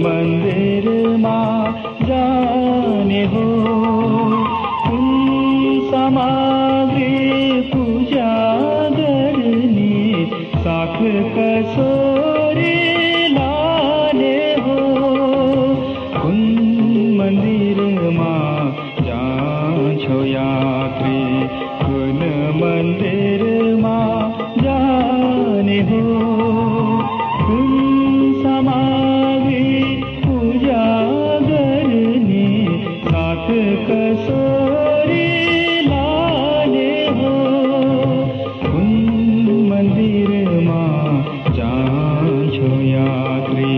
मन्दिरमा जाने हो, कुन सामग्री पूजा गर्ने, साथ कसोरी लाने हो, कुन मन्दिरमा जान्छौ यात्री, कुन मन्दिरमा जाने हो, कुन सामग्री पूजा गर्ने, साथ कसोरी लाने हो, कुन मन्दिरमा जान्छौ यात्री।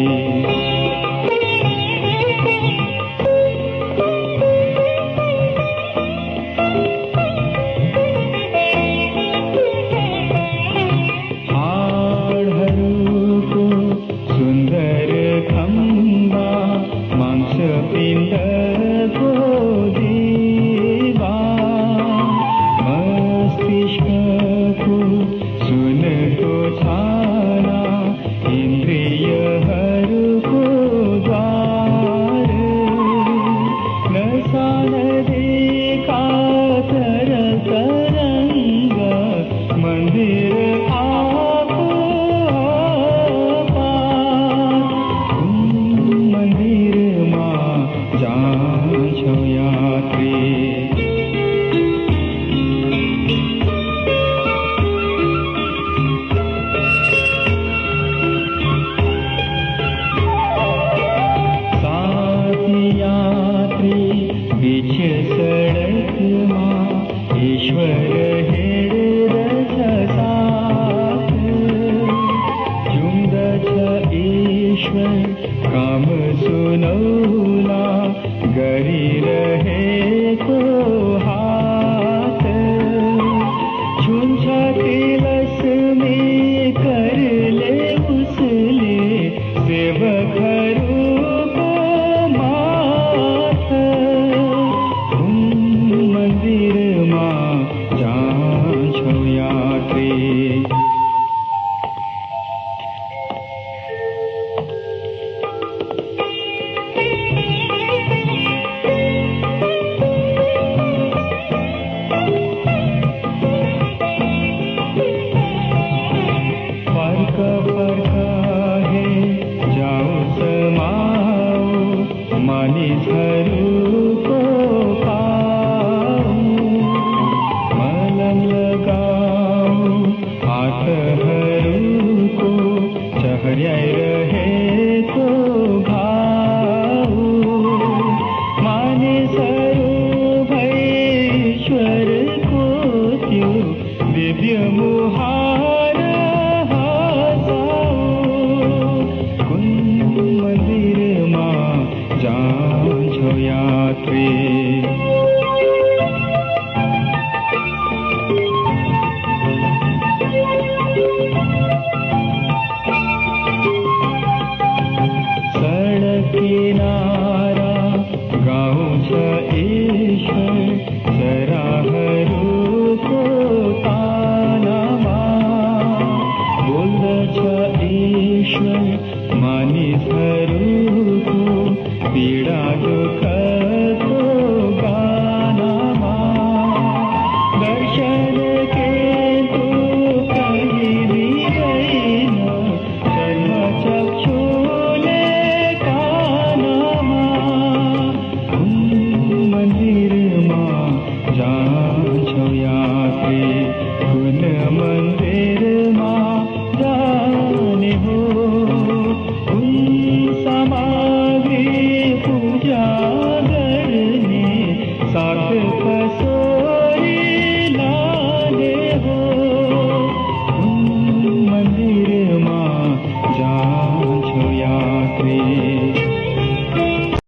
हाडहरूको सुन्दर खम्बा, मांसपिण्डको दिवा, मस्तिष्कको सुनको छाना, इन्द्रियहरूको द्वार, नशा नदीका तरल तरङ्ग, मन्दिर आफू अपार, कुन मन्दिरमा जान्छौ यात्री। साथी यात्री बीच सडकमा, ईश्वर हिँड्दछ साथ, झुम्दछ ईश्वर काम सुनौला, गरिरहेको हात, छुन्छ तिलस्मी करले उसले, सेवकहरूको माथ, कुन मन्दिरमा जान्छौ यात्री। फर्क फर्क हे जाऊ समाऊ, मानिसहरूको पाऊ, मलम लगाऊ हातहरूको, चहर्याइरहेको घाउ, मानिसहरू भई ईश्वरको त्यो दिव्य मुहार हँसाऊ, कुन मन्दिरमा जान्छौ यात्री। सडक किनारा गाउँछ ईश्वर, चराहरूको तानामा, बोल्दछ ईश्वर मानिसहरूको पीडा दुःख